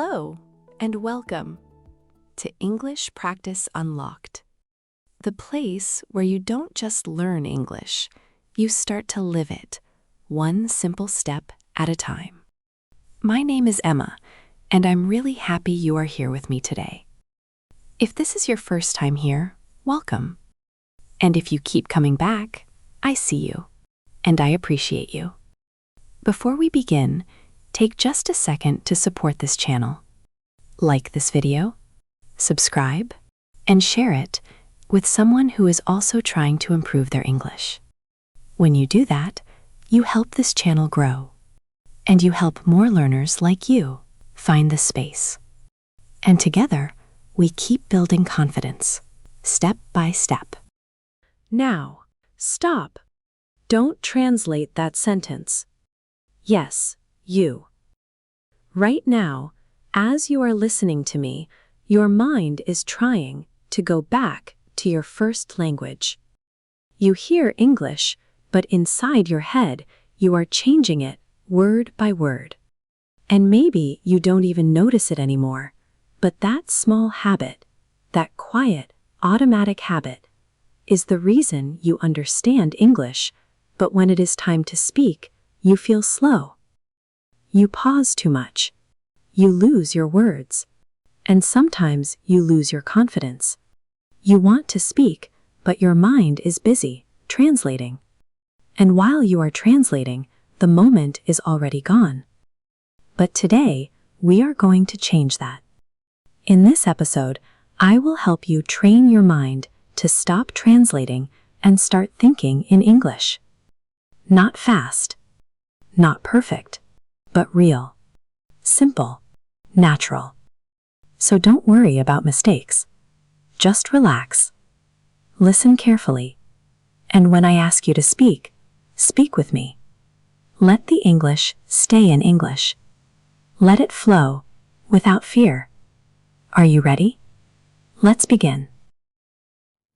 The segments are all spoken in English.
Hello, and welcome to English Practice Unlocked, the place where you don't just learn English, you start to live it, one simple step at a time. My name is Emma, and I'm really happy you are here with me today. If this is your first time here, welcome. And if you keep coming back, I see you, and I appreciate you. Before we begin, take just a second to support this channel. Like this video, subscribe, and share it with someone who is also trying to improve their English. When you do that, you help this channel grow, and you help more learners like you find the space. And together, we keep building confidence, step by step. Now, stop. Don't translate that sentence. Yes, you. Right now, as you are listening to me, your mind is trying to go back to your first language. You hear English, but inside your head, you are changing it word by word. And maybe you don't even notice it anymore, but that small habit, that quiet, automatic habit, is the reason you understand English, but when it is time to speak, you feel slow. You pause too much. You lose your words. And sometimes you lose your confidence. You want to speak, but your mind is busy translating. And while you are translating, the moment is already gone. But today, we are going to change that. In this episode, I will help you train your mind to stop translating and start thinking in English. Not fast, not perfect, but real, simple, natural. So don't worry about mistakes. Just relax. Listen carefully. And when I ask you to speak, speak with me. Let the English stay in English. Let it flow without fear. Are you ready? Let's begin.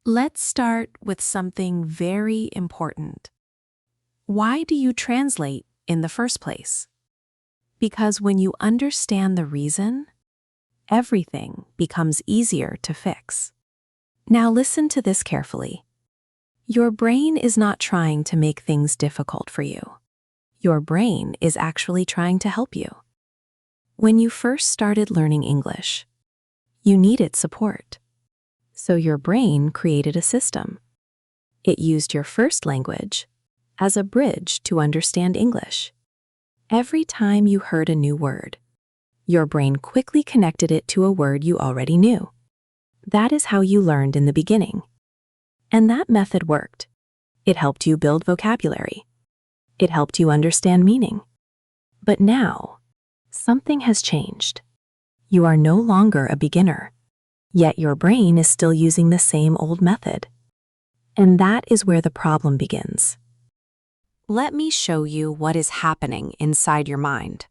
Let's start with something very important. Why do you translate in the first place? Because when you understand the reason, everything becomes easier to fix. Now listen to this carefully. Your brain is not trying to make things difficult for you. Your brain is actually trying to help you. When you first started learning English, you needed support. So your brain created a system. It used your first language as a bridge to understand English. Every time you heard a new word, your brain quickly connected it to a word you already knew. That is how you learned in the beginning. And that method worked. It helped you build vocabulary. It helped you understand meaning. But now, something has changed. You are no longer a beginner, yet your brain is still using the same old method. And that is where the problem begins. Let me show you what is happening inside your mind.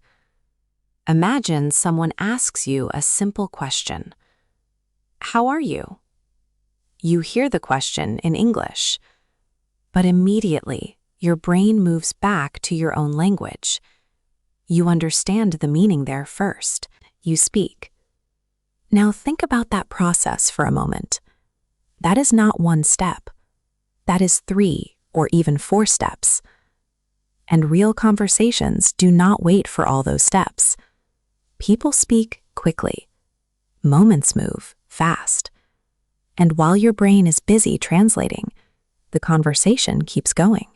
Imagine someone asks you a simple question. How are you? You hear the question in English, but immediately your brain moves back to your own language. You understand the meaning there first. You speak. Now think about that process for a moment. That is not one step. That is 3 or even 4 steps. And real conversations do not wait for all those steps. People speak quickly. Moments move fast. And while your brain is busy translating, the conversation keeps going.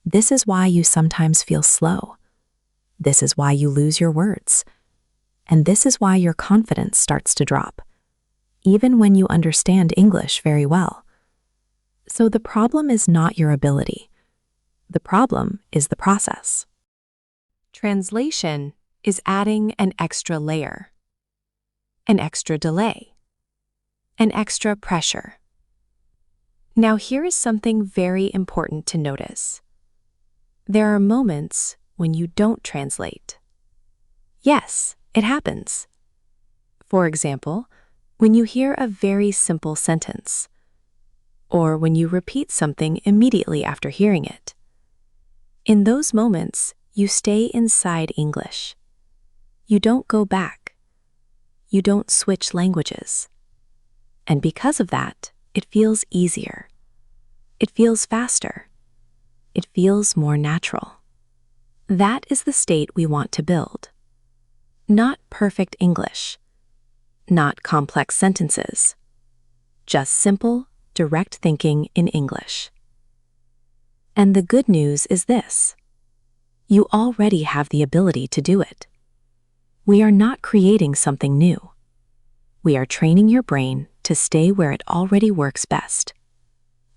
This is why you sometimes feel slow. This is why you lose your words. And this is why your confidence starts to drop, even when you understand English very well. So the problem is not your ability. The problem is the process. Translation is adding an extra layer, an extra delay, an extra pressure. Now here is something very important to notice. There are moments when you don't translate. Yes, it happens. For example, when you hear a very simple sentence, or when you repeat something immediately after hearing it. In those moments, you stay inside English. You don't go back you don't switch languages. And because of that, it feels easier. It feels faster. It feels more natural. That is the state we want to build. Not perfect English. Not complex sentences. Just simple, direct thinking in English. And the good news is this: you already have the ability to do it. We are not creating something new. We are training your brain to stay where it already works best,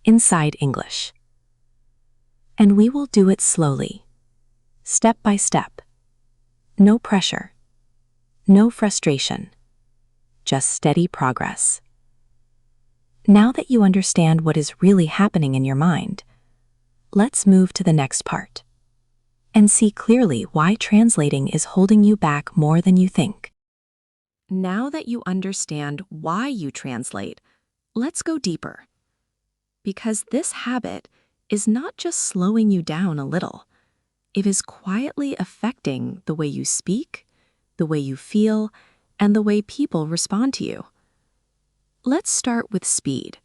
inside English. And we will do it slowly, step by step. No pressure, no frustration, just steady progress. Now that you understand what is really happening in your mind, let's move to the next part and see clearly why translating is holding you back more than you think. Now that you understand why you translate, let's go deeper. Because this habit is not just slowing you down a little, it is quietly affecting the way you speak, the way you feel, and the way people respond to you. Let's start with speed.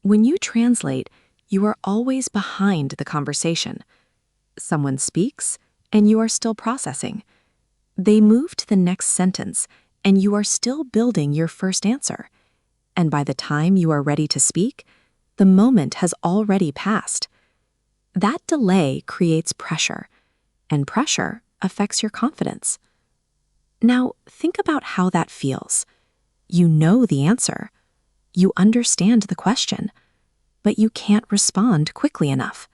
When you translate, you are always behind the conversation. Someone speaks, and you are still processing. They move to the next sentence, and you are still building your first answer. And by the time you are ready to speak, the moment has already passed. That delay creates pressure, and pressure affects your confidence. Now, think about how that feels. You know the answer. You understand the question, but you can't respond quickly enough.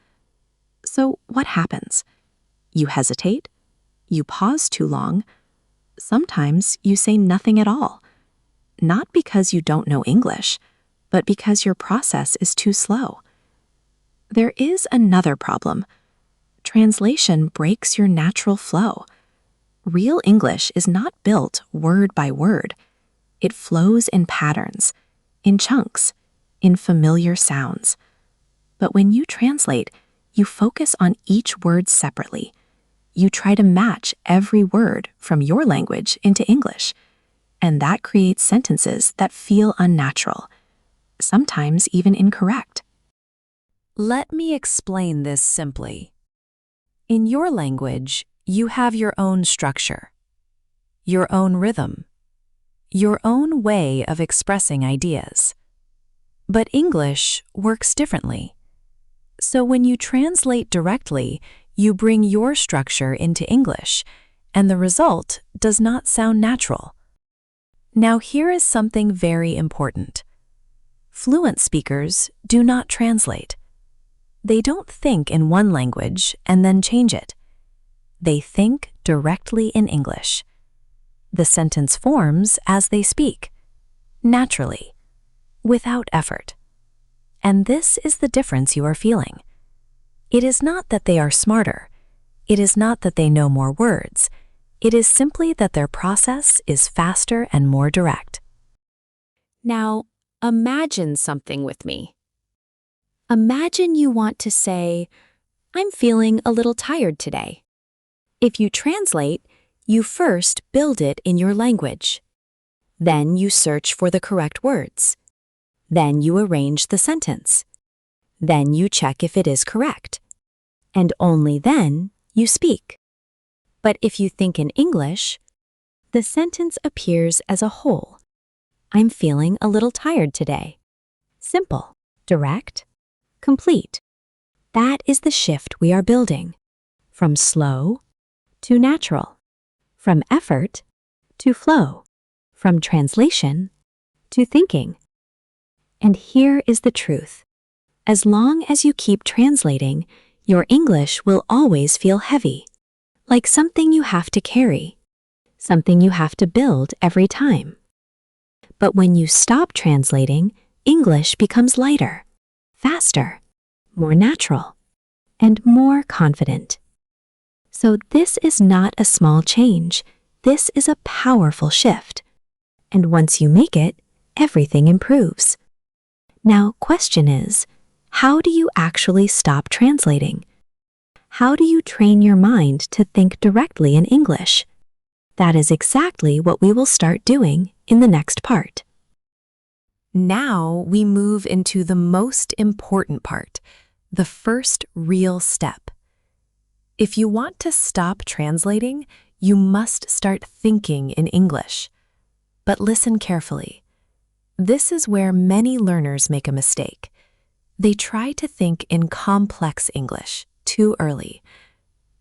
So what happens? You hesitate, you pause too long, sometimes you say nothing at all. Not because you don't know English, but because your process is too slow. There is another problem. Translation breaks your natural flow. Real English is not built word by word. It flows in patterns, in chunks, in familiar sounds. But when you translate, you focus on each word separately. You try to match every word from your language into English, and that creates sentences that feel unnatural, sometimes even incorrect. Let me explain this simply. In your language, you have your own structure, your own rhythm, your own way of expressing ideas. But English works differently. So when you translate directly, you bring your structure into English, and the result does not sound natural. Now here is something very important. Fluent speakers do not translate. They don't think in one language and then change it. They think directly in English. The sentence forms as they speak, naturally, without effort. And this is the difference you are feeling. It is not that they are smarter. It is not that they know more words. It is simply that their process is faster and more direct. Now, imagine something with me. Imagine you want to say, "I'm feeling a little tired today." If you translate, you first build it in your language. Then you search for the correct words. Then you arrange the sentence. Then you check if it is correct. And only then you speak. But if you think in English, the sentence appears as a whole. I'm feeling a little tired today. Simple, direct, complete. That is the shift we are building. From slow to natural. From effort to flow. From translation to thinking. And here is the truth. As long as you keep translating, your English will always feel heavy, like something you have to carry, something you have to build every time. But when you stop translating, English becomes lighter, faster, more natural, and more confident. So this is not a small change. This is a powerful shift. And once you make it, everything improves. Now, question is, how do you actually stop translating? How do you train your mind to think directly in English? That is exactly what we will start doing in the next part. Now we move into the most important part, the first real step. If you want to stop translating, you must start thinking in English. But listen carefully. This is where many learners make a mistake. They try to think in complex English too early.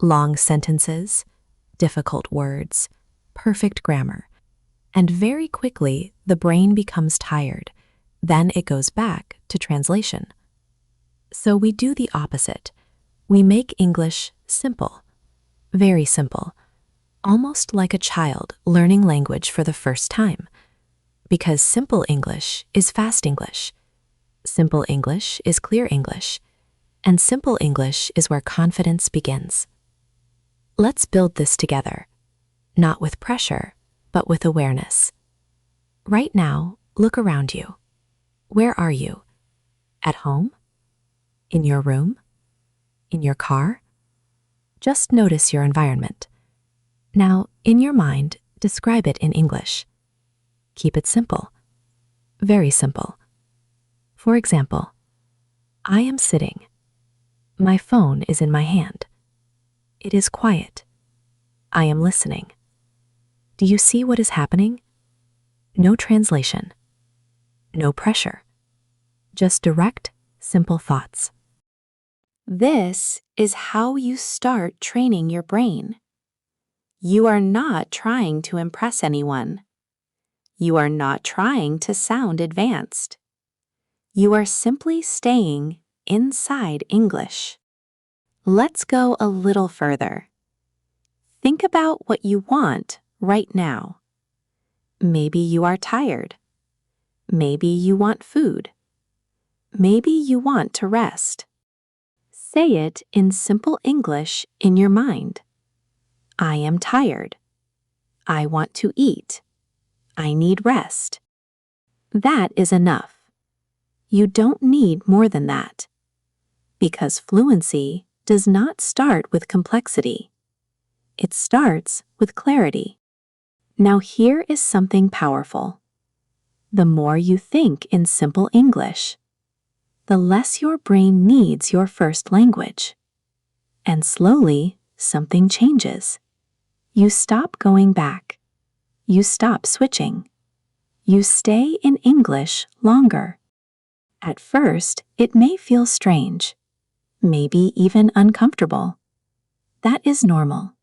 Long sentences, difficult words, perfect grammar. And very quickly, the brain becomes tired. Then it goes back to translation. So we do the opposite. We make English simple, very simple, almost like a child learning language for the first time. Because simple English is fast English. Simple English is clear English. And simple English is where confidence begins. Let's build this together, not with pressure, but with awareness. Right now, look around you. Where are you? At home? In your room? In your car? Just notice your environment. Now, in your mind, describe it in English. Keep it simple. Very simple. For example, I am sitting. My phone is in my hand. It is quiet. I am listening. Do you see what is happening? No translation. No pressure. Just direct, simple thoughts. This is how you start training your brain. You are not trying to impress anyone. You are not trying to sound advanced. You are simply staying inside English. Let's go a little further. Think about what you want right now. Maybe you are tired. Maybe you want food. Maybe you want to rest. Say it in simple English in your mind. I am tired. I want to eat. I need rest. That is enough. You don't need more than that. Because fluency does not start with complexity. It starts with clarity. Now here is something powerful. The more you think in simple English, the less your brain needs your first language. And slowly, something changes. You stop going back. You stop switching. You stay in English longer. At first, it may feel strange, maybe even uncomfortable. That is normal.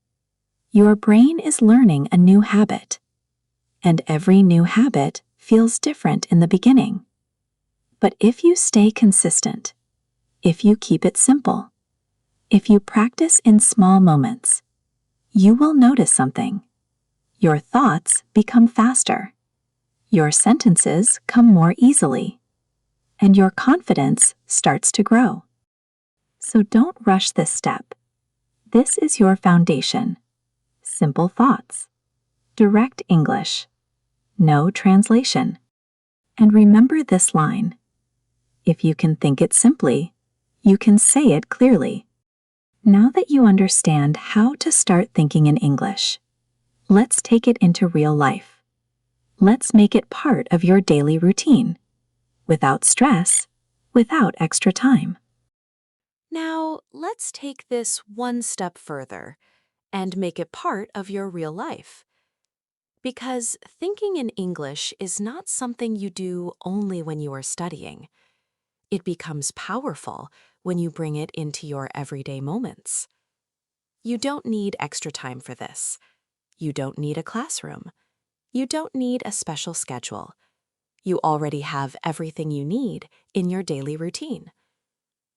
Your brain is learning a new habit. And every new habit feels different in the beginning. But if you stay consistent, if you keep it simple, if you practice in small moments, you will notice something. Your thoughts become faster. Your sentences come more easily. And your confidence starts to grow. So don't rush this step. This is your foundation. Simple thoughts. Direct English. No translation. And remember this line. If you can think it simply, you can say it clearly. Now that you understand how to start thinking in English, let's take it into real life. Let's make it part of your daily routine. Without stress, without extra time. Now, let's take this one step further and make it part of your real life. Because thinking in English is not something you do only when you are studying. It becomes powerful when you bring it into your everyday moments. You don't need extra time for this. You don't need a classroom. You don't need a special schedule. You already have everything you need in your daily routine.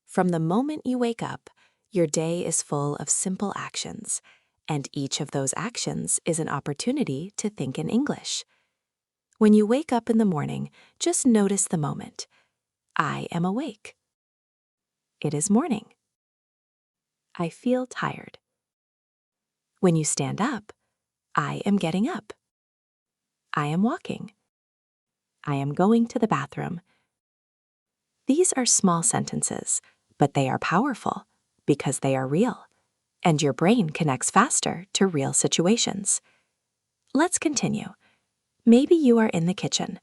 From the moment you wake up, your day is full of simple actions, and each of those actions is an opportunity to think in English. When you wake up in the morning, just notice the moment. I am awake. It is morning. I feel tired. When you stand up, I am getting up. I am walking. I am going to the bathroom. These are small sentences, but they are powerful because they are real, and your brain connects faster to real situations. let's continue. Maybe you are in the kitchen.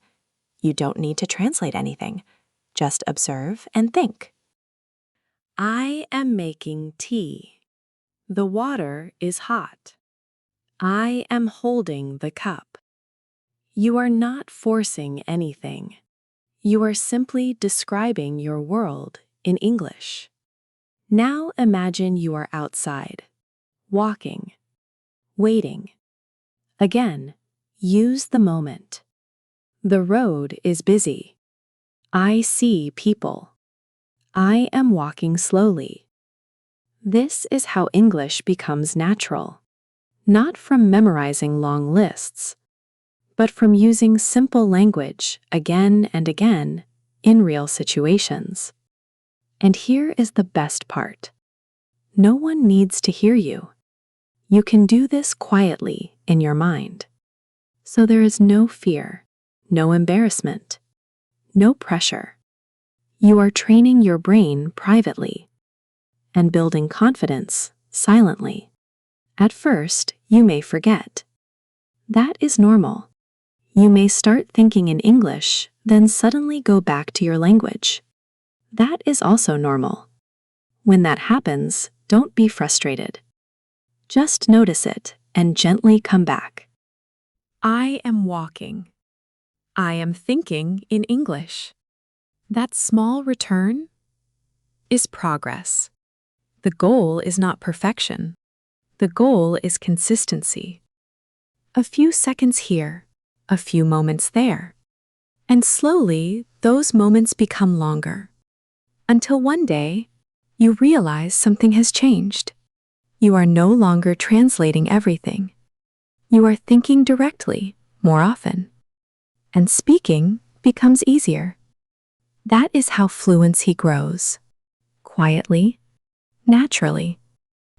You don't need to translate anything. Just observe and think. I am making tea. The water is hot. I am holding the cup. You are not forcing anything. You are simply describing your world in English. Now imagine you are outside, walking, waiting. Again, use the moment. The road is busy. I see people. I am walking slowly. This is how English becomes natural, not from memorizing long lists, but from using simple language again and again in real situations. And here is the best part. No one needs to hear you. You can do this quietly in your mind. So there is no fear, no embarrassment, no pressure. You are training your brain privately and building confidence silently. At first, you may forget. That is normal. You may start thinking in English, then suddenly go back to your language. That is also normal. When that happens, don't be frustrated. Just notice it and gently come back. I am walking. I am thinking in English. That small return is progress. The goal is not perfection. The goal is consistency. A few seconds here, a few moments there. And slowly, those moments become longer. Until one day, you realize something has changed. You are no longer translating everything. You are thinking directly more often. And speaking becomes easier. That is how fluency grows. Quietly, naturally,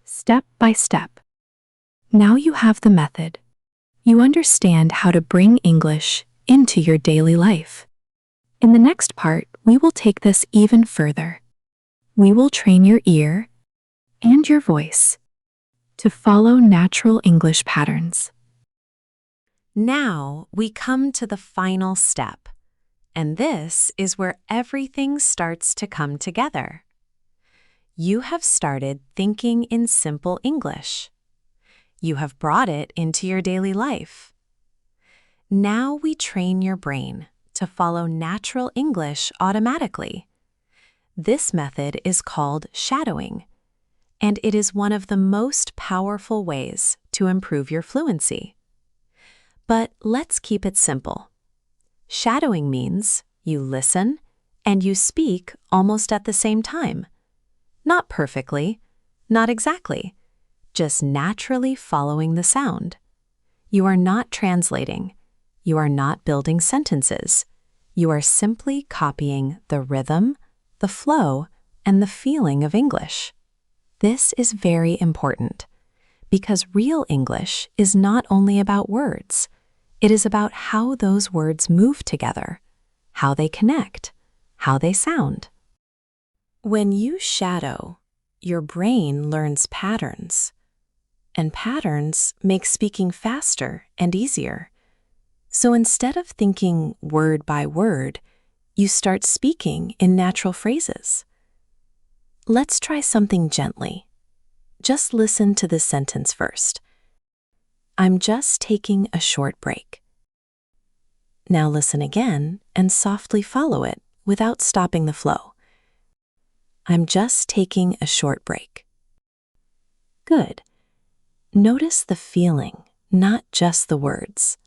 step by step. Now you have the method. You understand how to bring English into your daily life. In the next part, we will take this even further. We will train your ear and your voice to follow natural English patterns. Now we come to the final step, and this is where everything starts to come together. You have started thinking in simple English. You have brought it into your daily life. Now we train your brain to follow natural English automatically. This method is called shadowing, and it is one of the most powerful ways to improve your fluency. But let's keep it simple. Shadowing means you listen and you speak almost at the same time. Not perfectly, not exactly, just naturally following the sound. You are not translating. You are not building sentences. You are simply copying the rhythm, the flow, and the feeling of English. This is very important because real English is not only about words. It is about how those words move together, how they connect, how they sound. When you shadow, your brain learns patterns, and patterns make speaking faster and easier. So instead of thinking word by word, you start speaking in natural phrases. Let's try something gently. Just listen to this sentence first. I'm just taking a short break. Now listen again and softly follow it without stopping the flow. I'm just taking a short break. Good. Notice the feeling, not just the words.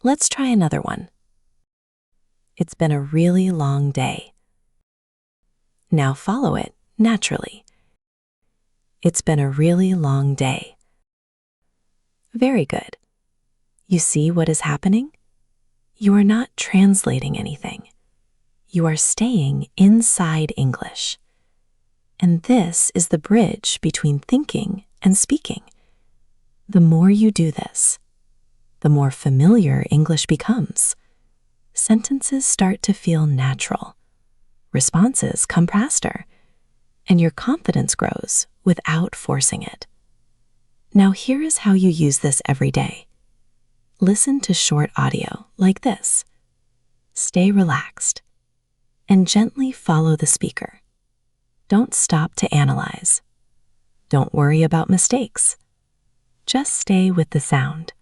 Let's try another one. It's been a really long day. Now follow it naturally. It's been a really long day. Very good. You see what is happening? You are not translating anything. You are staying inside English. And this is the bridge between thinking and speaking. The more you do this, the more familiar English becomes. Sentences start to feel natural. Responses come faster, and your confidence grows without forcing it. Now here is how you use this every day. listen to short audio like this. Stay relaxed and gently follow the speaker. Don't stop to analyze. Don't worry about mistakes. Just stay with the sound.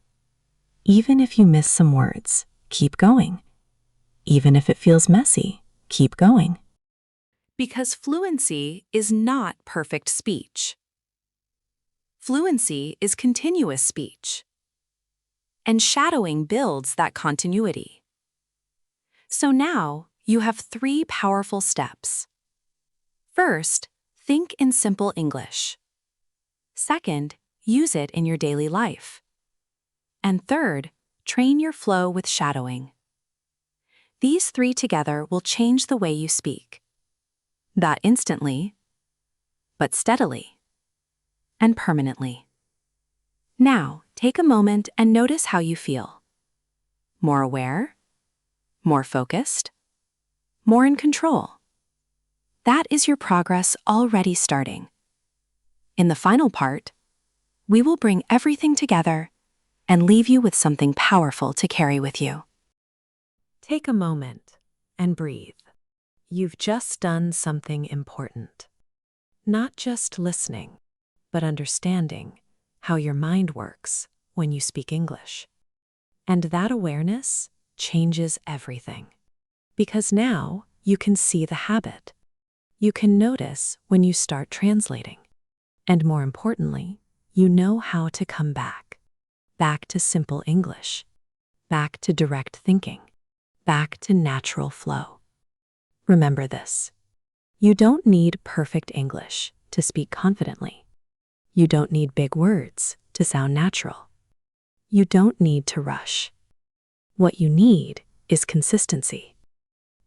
Even if you miss some words, keep going. Even if it feels messy, keep going. Because fluency is not perfect speech. Fluency is continuous speech. And shadowing builds that continuity. So now you have 3 powerful steps. First, think in simple English. Second, use it in your daily life. And third, train your flow with shadowing. These 3 together will change the way you speak. Not instantly, but steadily and permanently. Now, take a moment and notice how you feel. More aware? More focused? More in control? That is your progress already starting. In the final part, we will bring everything together and leave you with something powerful to carry with you. Take a moment and breathe. You've just done something important. Not just listening, but understanding how your mind works when you speak English. And that awareness changes everything. Because now you can see the habit. You can notice when you start translating. And more importantly, you know how to come back. Back to simple English. Back to direct thinking. Back to natural flow. Remember this. You don't need perfect English to speak confidently. You don't need big words to sound natural. You don't need to rush. What you need is consistency.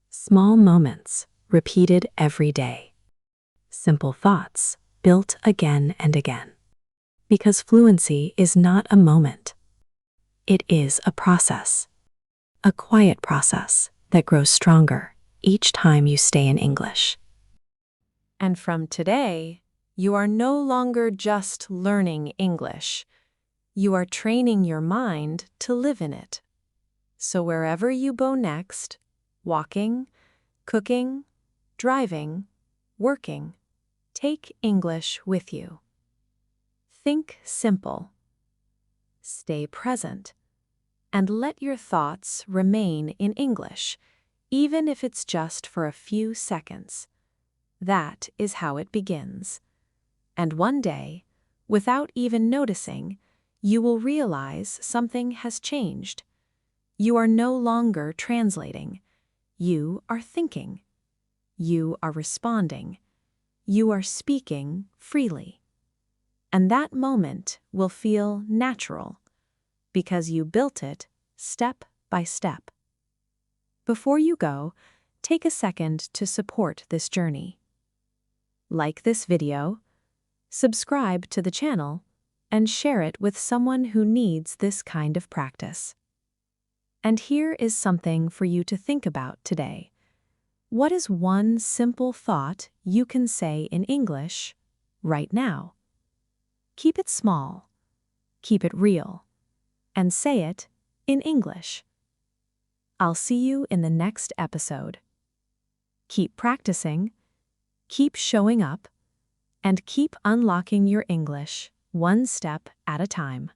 Small moments repeated every day. Simple thoughts built again and again. Because fluency is not a moment. It is a process. A quiet process that grows stronger each time you stay in English. And from today, you are no longer just learning English. You are training your mind to live in it. So wherever you go next, walking, cooking, driving, working, take English with you. Think simple. Stay present. And let your thoughts remain in English, even if it's just for a few seconds. That is how it begins. And one day, without even noticing, you will realize something has changed. You are no longer translating. You are thinking. You are responding. You are speaking freely. And that moment will feel natural, because you built it step by step. Before you go, take a second to support this journey. Like this video, subscribe to the channel, and share it with someone who needs this kind of practice. And here is something for you to think about today. What is one simple thought you can say in English right now? Keep it small, keep it real, and say it in English. I'll see you in the next episode. Keep practicing, keep showing up, and keep unlocking your English one step at a time.